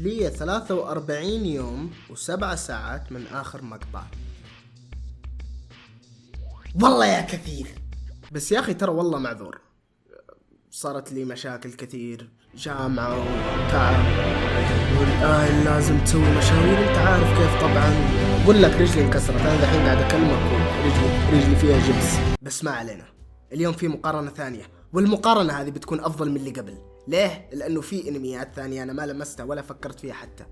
لي 43 يوم و7 ساعات من آخر مقطع. والله يا كثير. بس يا أخي ترى والله معذور، صارت لي مشاكل كثير، جامعة وتعب والآن لازم تسوي مشاوير، انت عارف كيف طبعا. قول لك رجلي انكسرت، انا الحين قاعد اكلمك رجلي فيها جبس. بس ما علينا، اليوم في مقارنة ثانية، والمقارنة هذه بتكون افضل من اللي قبل. ليه؟ لانه في انميات ثانية انا ما لمستها ولا فكرت فيها حتى.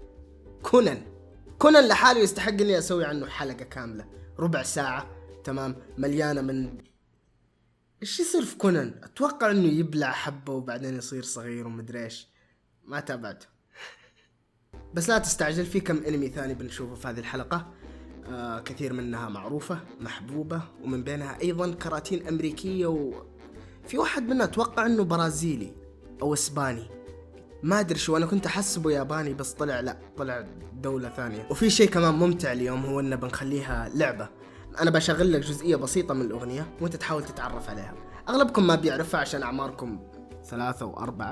كونان لحاله يستحق اني اسوي عنه حلقة كاملة، ربع ساعة تمام، مليانة من ايش يصير في كونان. اتوقع انه يبلع حبة وبعدين يصير صغير ومدري ايش، ما تابعته. بس لا تستعجل، في كم انمي ثاني بنشوفه في هذه الحلقة. كثير منها معروفة محبوبة، ومن بينها ايضا كراتين امريكية، وفي واحد منها اتوقع انه برازيلي او اسباني، ما ادري شو، انا كنت احسبه ياباني بس طلع دولة ثانية. وفي شيء كمان ممتع اليوم، هو انه بنخليها لعبة. انا بشغل لك جزئية بسيطة من الاغنية وانت تحاول تتعرف عليها. اغلبكم ما بيعرفها عشان اعماركم 3 و4.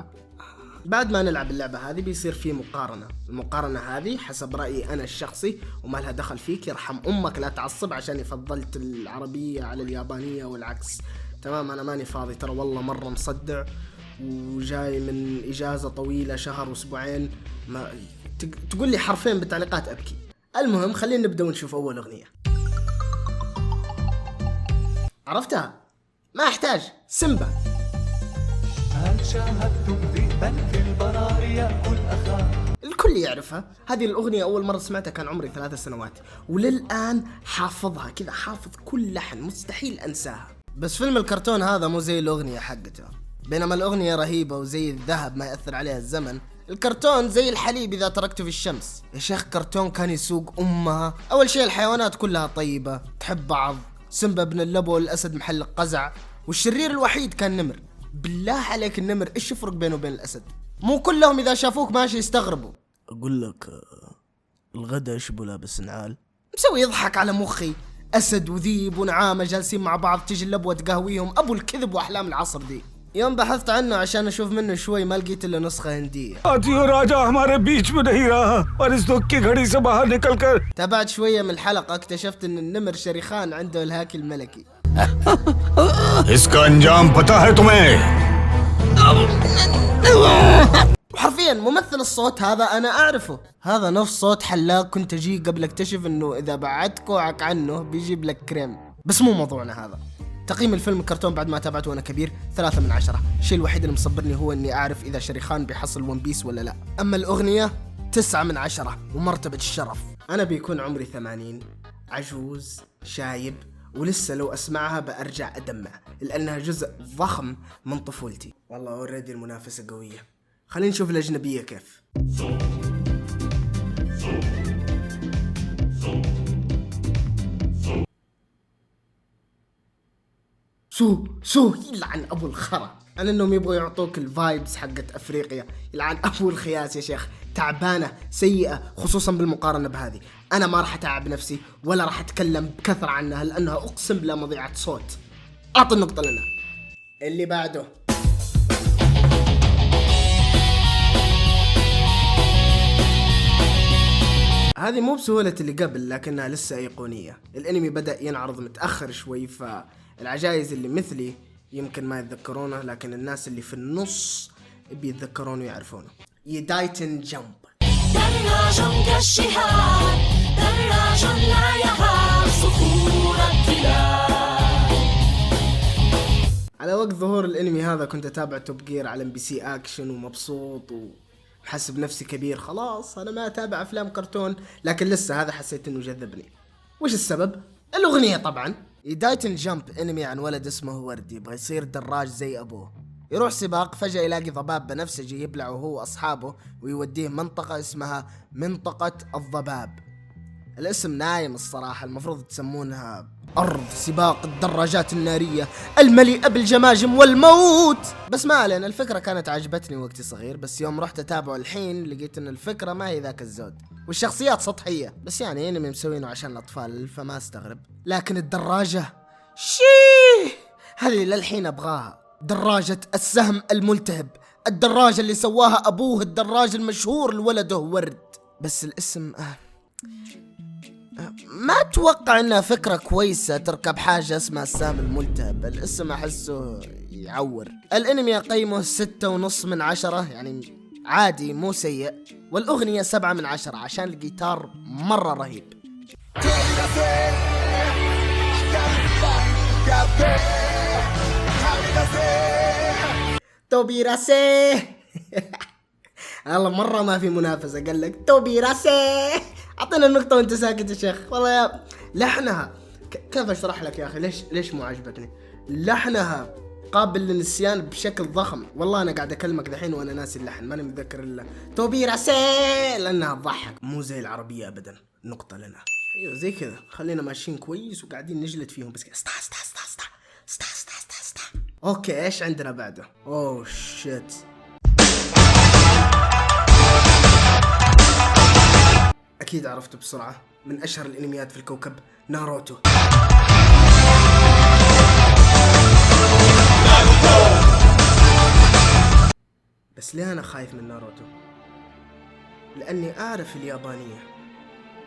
بعد ما نلعب اللعبة هذه بيصير في مقارنة. المقارنة هذه حسب رأيي أنا الشخصي وما لها دخل فيك، يرحم أمك لا تعصب عشان فضلت العربية على اليابانية والعكس. تمام، أنا ماني فاضي ترى، والله مرة مصدع وجاي من إجازة طويلة شهر وأسبوعين، ما تقول لي حرفين بالتعليقات أبكي. المهم خلينا نبدأ ونشوف أول أغنية. عرفتها؟ ما أحتاج. سيمبا. هل شاهدتم ذئبا في البراري يأكل أخاه؟ الكل يعرفها. هذه الأغنية أول مرة سمعتها كان عمري 3 سنوات، وللآن حافظها كذا، حافظ كل لحن، مستحيل أنساها. بس فيلم الكرتون هذا مو زي الأغنية حقته. بينما الأغنية رهيبة وزي الذهب ما يأثر عليها الزمن، الكرتون زي الحليب إذا تركته في الشمس. يا شيخ كرتون كان يسوق أمها. أول شيء الحيوانات كلها طيبة تحب بعض، سيمبا ابن اللبو الأسد محلق قزع، والشرير الوحيد كان نمر. بالله عليك النمر ايش يفرق بينه وبين الاسد؟ مو كلهم اذا شافوك ماشي يستغربوا. اقول لك الغدا ايش ابو لابس نعال مسوي يضحك على مخي. اسد وذيب ونعامه جالسين مع بعض، تجي اللبوه تقهويهم، ابو الكذب واحلام العصر دي. يوم بحثت عنه عشان اشوف منه شوي ما لقيت الا نسخه هنديه. आदियो राजा हमारे बीच में नहीं रहा और इस दुख की घड़ी से बाहर निकलकर تابعت شويه من الحلقه، اكتشفت ان النمر شريخان عنده الهاكي الملكي. इसका अंजाम पता है तुम्हें؟ وحرفيا ممثل الصوت هذا انا اعرفه، هذا نفس صوت حلاق كنت اجي قبل اكتشف انه اذا بعدت كوعك عنه بيجيب لك كريم. بس مو موضوعنا هذا. تقييم الفيلم الكرتون بعد ما تابعته وانا كبير 3 من 10. الشيء الوحيد اللي مصبرني هو اني اعرف اذا شريخان بيحصل ون بيس ولا لا. اما الاغنية 9 من 10 ومرتبة الشرف. انا بيكون عمري 80، عجوز شايب، ولسه لو اسمعها بارجع ادمع لانها جزء ضخم من طفولتي. والله اوريدي المنافسة قوية. خلينا نشوف الاجنبية كيف. سو يلعن ابو الخرا. انا انهم يبغوا يعطوك الفايبس حقت افريقيا، يلعن ابو الخياس يا شيخ. تعبانة سيئة خصوصا بالمقارنة بهذه. انا ما راح اتعب نفسي ولا راح اتكلم بكثرة عنها لانها اقسم بلا مضيعة صوت. اعطي النقطة لنا. اللي بعده هذه مو بسهولة اللي قبل لكنها لسه أيقونية. الانمي بدأ ينعرض متأخر شوي، فالعجايز اللي مثلي يمكن ما يتذكرونه، لكن الناس اللي في النص بيتذكرونه ويعرفونه. يدايتن جمب. دراج كالشهاب، دراج لا يهاب صخور التلال. على وقت ظهور الانمي هذا كنت اتابع توب جير على MBC اكشن ومبسوط وحسب نفسي كبير، خلاص انا ما اتابع افلام كرتون، لكن لسه هذا حسيت انه جذبني. وش السبب؟ الاغنية طبعا. يدايتن جمب انمي عن ولد اسمه وردي يبغى يصير دراج زي ابوه، يروح سباق، فجأة يلاقي ضباب بنفسجي يبلعه هو واصحابه ويوديه منطقة اسمها منطقة الضباب. الاسم نايم الصراحة، المفروض تسمونها أرض سباق الدراجات النارية المليئة بالجماجم والموت. بس ما علينا، الفكرة كانت عجبتني وقتي صغير، بس يوم رحت أتابعه الحين لقيت إن الفكرة ما هي ذاك الزود والشخصيات سطحية، بس يعني انمي مسوينه عشان الأطفال فما استغرب. لكن الدراجة شيه، هذه للحين أبغاها. دراجة السهم الملتهب الدراجة اللي سواها أبوه الدراج المشهور لولده ورد. بس الاسم ما أتوقع إنها فكرة كويسة تركب حاجة اسمها السام الملتهب. الاسم أحسه يعور. الأنمي قيمه 6.5/10، يعني عادي مو سيء. والأغنية 7/10 عشان الجيتار مرة رهيب. توبيراسي والله مرة ما في منافسة. قال لك توبيراسي، أعطينا النقطة وأنت ساكت يا شيخ. والله يا لحنها كيف أشرح لك يا أخي؟ ليش مو عجبتني؟ لحنها قابل للنسيان بشكل ضخم. والله أنا قاعد أكلمك دحين وأنا ناسي اللحن، ماني متذكر إلا توبيراسي لأنها تضحك، مو زي العربية أبدا. نقطة لنا. أيوة زي كذا، خلينا ماشيين كويس وقاعدين نجلد فيهم بس كذا. استا. اوكي ايش عندنا بعده؟ اوه شيت. اكيد عرفته بسرعة، من اشهر الانميات في الكوكب، ناروتو. بس ليه انا خايف من ناروتو؟ لاني اعرف اليابانية،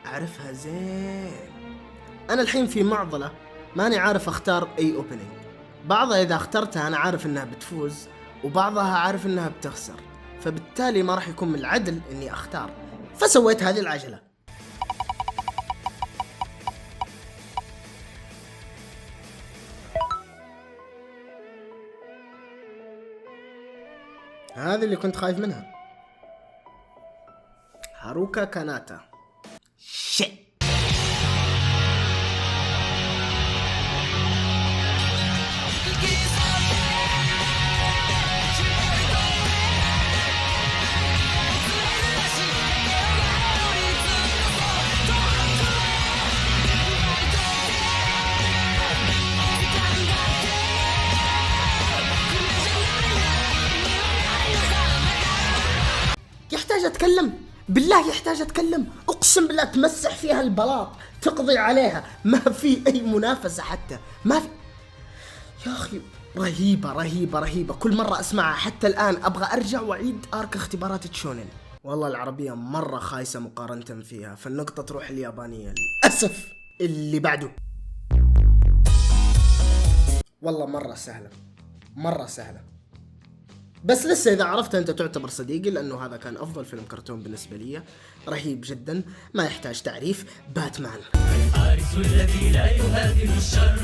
اعرفها زين. انا الحين في معضلة، ماني عارف اختار اي اوبننج. بعضها اذا اخترتها انا عارف انها بتفوز، وبعضها عارف انها بتخسر، فبالتالي ما راح يكون من العدل اني اختار، فسويت هذه العجلة. هذه اللي كنت خايف منها، هاروكا كاناتا. شيء يحتاج اتكلم، بالله يحتاج اتكلم، اقسم بالله تمسح فيها البلاط تقضي عليها، ما في اي منافسة حتى، ما في. يا اخي رهيبة رهيبة رهيبة، كل مرة اسمعها حتى الان ابغى ارجع واعيد ارك اختبارات تشونن. والله العربية مرة خايسة مقارنة فيها، فالنقطة تروح اليابانية للأسف. اللي بعده والله مرة سهلة، مرة سهلة، بس لسه إذا عرفتها أنت تعتبر صديقي، لأنه هذا كان أفضل فيلم كرتون بالنسبة لي، رهيب جدا ما يحتاج تعريف. باتمان. الحارس الذي لا يهادن الشر،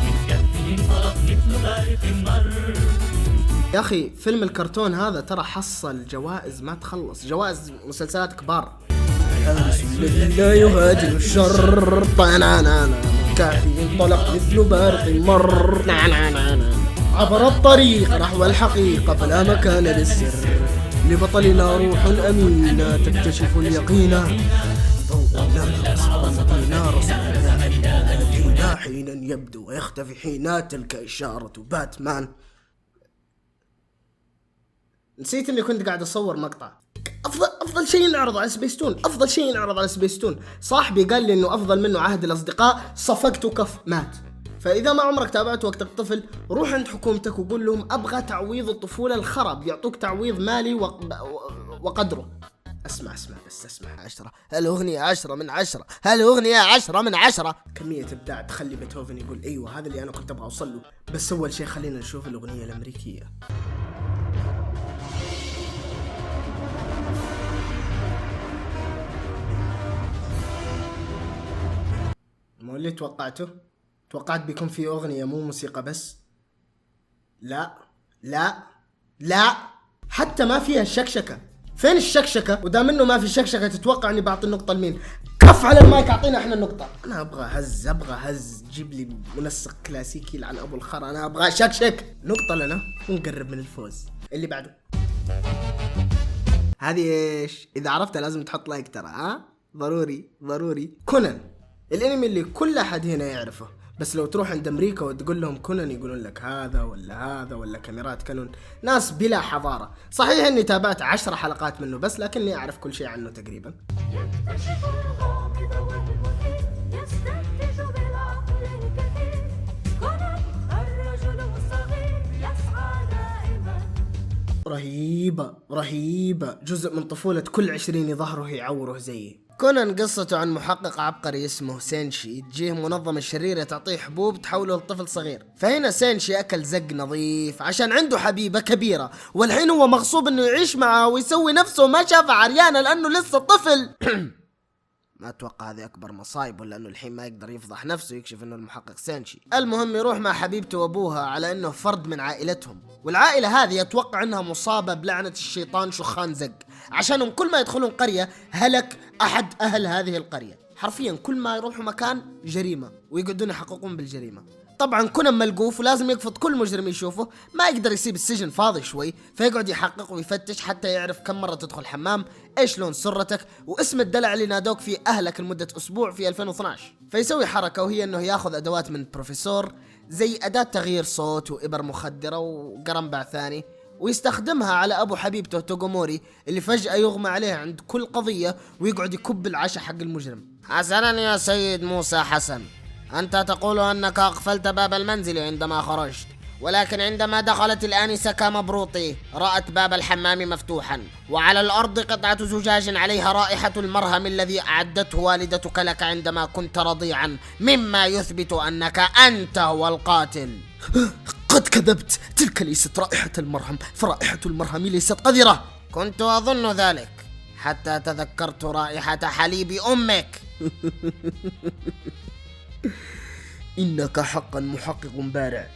من كفه انطلق مثل بارق مر. يا أخي فيلم الكرتون هذا ترى حصل جوائز ما تخلص، جوائز مسلسلات كبار. الحارس الذي لا يهادن الشر، كافي انطلق مثل بارق مر، عبر الطريق نحو الحقيقة فلا مكان للسر، لبطلنا روح أمينة تكتشف اليقين، ضوء نار صدينا حينا يبدو ويختفي حين تلك إشارة باتمان. نسيت اني كنت قاعد اصور مقطع. افضل شيء نعرض على سبيستون، افضل شيء نعرض على سبيستون. صاحبي قال لي انه افضل منه عهد الاصدقاء، صفقت وكف مات. فاذا ما عمرك تابعت وقتك طفل، روح عند حكومتك وقول لهم ابغى تعويض الطفولة الخرب، يعطوك تعويض مالي وقدره. اسمع بس اسمع. 10 هالأغنية 10/10، هالأغنية 10/10. كمية إبداع تخلي بيتهوفن يقول أيوة هذا اللي أنا كنت أبغى أوصل له. بس أول شيء خلينا نشوف الأغنية الأمريكية. مو اللي توقعت بيكون في أغنية مو موسيقى بس. لا حتى ما فيها الشكشكة. فين الشكشكة؟ ودام انه ما في شكشكة تتوقع اني بعطي النقطة لمين؟ كف على المايك اعطينا احنا النقطة. انا ابغى هز جيب لي منسق كلاسيكي لعن ابو الخرا، انا ابغى شكشك. نقطة لنا ونقرب من الفوز. اللي بعده هذه ايش؟ اذا عرفتها لازم تحط لايك ترى، ها؟ ضروري. كونان، الانمي اللي كل احد هنا يعرفه، بس لو تروح عند امريكا وتقول لهم كونان يقولون لك هذا ولا كاميرات كانون، ناس بلا حضارة. صحيح اني تابعت 10 حلقات منه بس، لكني اعرف كل شيء عنه تقريبا. يكتشف الغامض والمثير، يستنتج بالعقل الكثير. كونان الرجل الصغير يسعى دائما رهيبة جزء من طفولة كل 20 يظهره يعوره زيي. كونان قصته عن محقق عبقري اسمه سينشي، تجيه منظمة شريرة تعطيه حبوب تحوله لطفل صغير. فهنا سينشي أكل زق نظيف عشان عنده حبيبة كبيرة، والحين هو مغصوب انه يعيش معها ويسوي نفسه ما شافها عريانة لأنه لسه طفل. ما أتوقع هذه أكبر مصايب، ولا أنه الحين ما يقدر يفضح نفسه يكشف أنه المحقق سينشي. المهم يروح مع حبيبته وأبوها على أنه فرد من عائلتهم، والعائلة هذه أتوقع أنها مصابة بلعنة الشيطان شخان زق، عشانهم كل ما يدخلون قرية هلك أحد أهل هذه القرية. حرفيا كل ما يروحوا مكان جريمة ويقعدون يحققون بالجريمة. طبعا كونان ملقوف ولازم يقفط كل مجرم يشوفه، ما يقدر يسيب السجن فاضي شوي، فيقعد يحقق ويفتش حتى يعرف كم مرة تدخل حمام، ايش لون سرتك، واسم الدلع اللي نادوك فيه اهلك لمدة اسبوع في 2012. فيسوي حركة وهي انه ياخذ ادوات من بروفيسور زي اداة تغيير صوت وابر مخدرة وقرنبع ثاني، ويستخدمها على ابو حبيبته توغوموري اللي فجأة يغمى عليه عند كل قضية ويقعد يكب العشاء حق المجرم. حسنا يا سيد موسى حسن، أنت تقول أنك أقفلت باب المنزل عندما خرجت، ولكن عندما دخلت الآنسة كمبروطي رأت باب الحمام مفتوحا، وعلى الأرض قطعة زجاج عليها رائحة المرهم الذي أعدته والدتك لك عندما كنت رضيعا، مما يثبت أنك أنت هو القاتل. قد كذبت، تلك ليست رائحة المرهم، فرائحة المرهم ليست قذرة. كنت أظن ذلك حتى تذكرت رائحة حليب أمك. إنك حقا محقق بارع،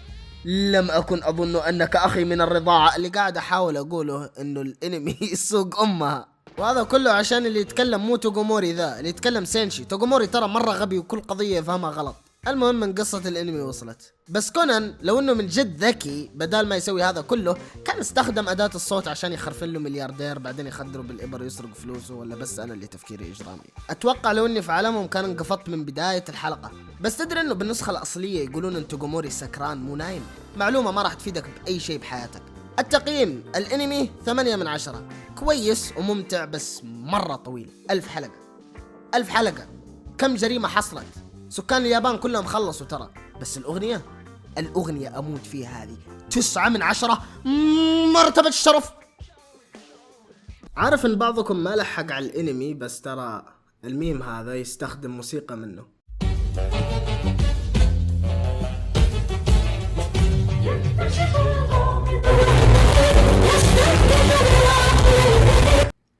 لم أكن أظن أنك أخي من الرضاعة. اللي قاعد أحاول أقوله إنه الإنمي يسوق أمها، وهذا كله عشان اللي يتكلم مو توغوموري ذا، اللي يتكلم سينشي. توغوموري ترى مرة غبي وكل قضية يفهمها غلط. المهم من قصة الانمي وصلت. بس كونان لو انه من جد ذكي بدال ما يسوي هذا كله كان استخدم اداة الصوت عشان يخرفن له ملياردير بعدين يخدره بالابر يسرق فلوسه، ولا بس انا اللي تفكيري اجرامي؟ اتوقع لو اني في عالمهم كان انقفضت من بداية الحلقة. بس تدري انه بالنسخة الاصلية يقولون ان توغوموري سكران مو نايم، معلومة ما راح تفيدك باي شيء بحياتك. التقييم الانمي 8/10، كويس وممتع بس مرة طويل. 1000 حلقة 1000 حلقة، كم جريمة حصلت؟ سكان اليابان كلهم خلصوا ترى. بس الأغنية أموت فيها، هذه 9/10، مرتبة الشرف. عارف إن بعضكم ما لحق على الانمي، بس ترى الميم هذا يستخدم موسيقى منه.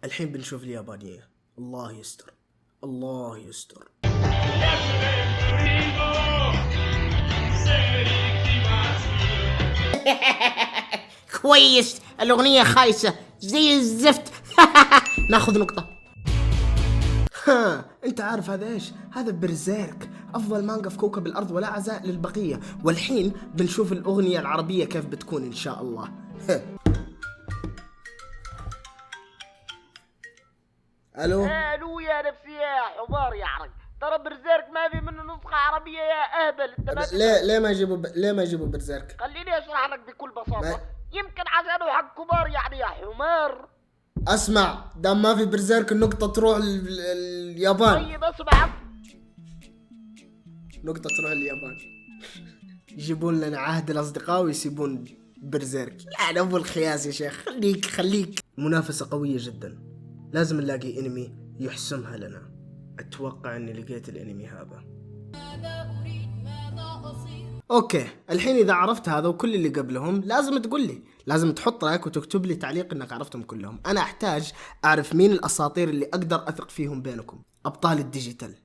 الحين بنشوف اليابانية. الله يستر الله يستر. كويس، الأغنية خايسة زي الزفت. ناخذ نقطة. انت عارف هذا ايش؟ هذا برزيرك، افضل مانجا في كوكب الارض ولا عزاء للبقية. والحين بنشوف الأغنية العربية كيف بتكون ان شاء الله. الو يا نفسي يا حمار يا عرق، ترى برزيرك ما في منه نسخة عربية يا اهبل. ليه ما يجيبوا برزيرك؟ خليني اشرح لك بكل بساطة. يمكن عشانه حق كبار يعني يا حمار. اسمع، دام ما في برزيرك النقطة تروح اليابان. طيب اسمع، نقطة تروح اليابان. يجيبون لنا عهد الأصدقاء ويسيبون برزيرك. لا أبو الخياس يا شيخ، خليك. منافسة قوية جدا، لازم نلاقي انمي يحسمها لنا. اتوقع اني لقيت الانمي هذا. اوكي، الحين اذا عرفت هذا وكل اللي قبلهم لازم تقول لي، لازم تحط رايك وتكتب لي تعليق انك عرفتهم كلهم. انا احتاج اعرف مين الاساطير اللي اقدر اثق فيهم بينكم، ابطال الديجيتال.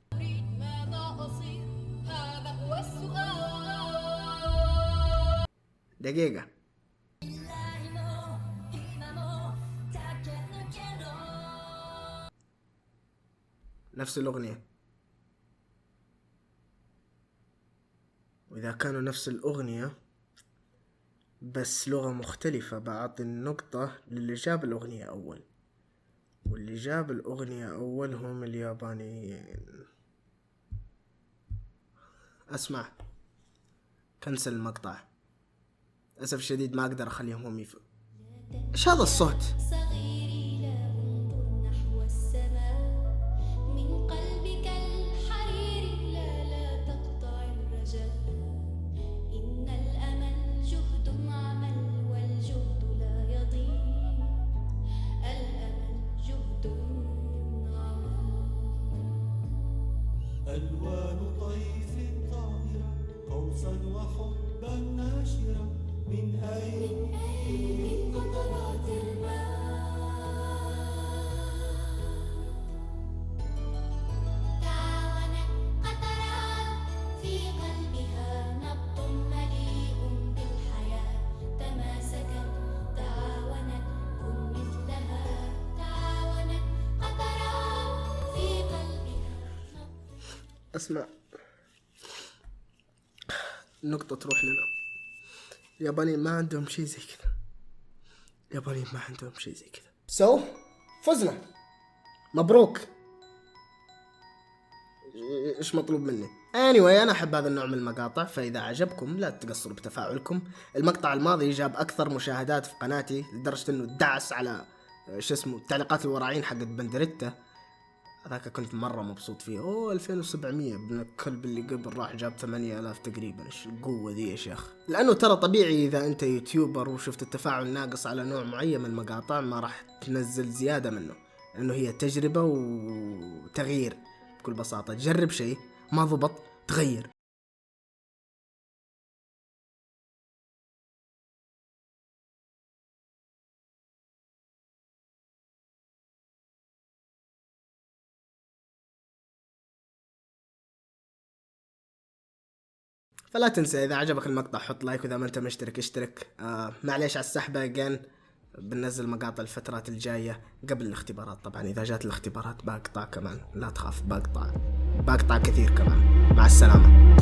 دقيقة، نفس الأغنية، وإذا كانوا نفس الأغنية بس لغة مختلفة بعطي النقطة للي جاب الأغنية أول، واللي جاب الأغنية أول هم اليابانيين. أسمع، كنسل المقطع، للأسف الشديد ما أقدر أخليهم هم إيش هذا الصوت؟ ألوان طيف طاهرة قوسا وحبا ناشرة من أين من قطرات الماء تعاونت قطرات في قلبها نبض مليء بالحياة تماسكت تعاونت كن مثلها تعاونت قطرات في قلبها اسمع، النقطة تروح لنا. اليابانيين ما عندهم شيء زي كذا. اليابانيين ما عندهم شيء زي كذا. فزنا، مبروك. ايش مطلوب مني؟ anyway انا احب هذا النوع من المقاطع، فاذا عجبكم لا تقصروا بتفاعلكم. المقطع الماضي جاب اكثر مشاهدات في قناتي لدرجة انه دعس على التعليقات الوراعين حقت بندريتا. هذاك كنت مرة مبسوط فيه. 2700 ابن الكلب اللي قبل راح جاب 8000 تقريبا. ايش القوة ذي يا شيخ؟ لانه ترى طبيعي اذا انت يوتيوبر وشفت التفاعل ناقص على نوع معين من المقاطع ما راح تنزل زيادة منه، لانه هي تجربة وتغيير. بكل بساطة تجرب شيء ما ضبط تغير. فلا تنسى إذا عجبك المقطع حط لايك، وإذا ما أنت مشترك اشترك. معليش على السحبة again. بننزل مقاطع الفترات الجاية قبل الاختبارات. طبعا إذا جات الاختبارات بقطع كمان، لا تخاف، بقطع كثير كمان. مع السلامة.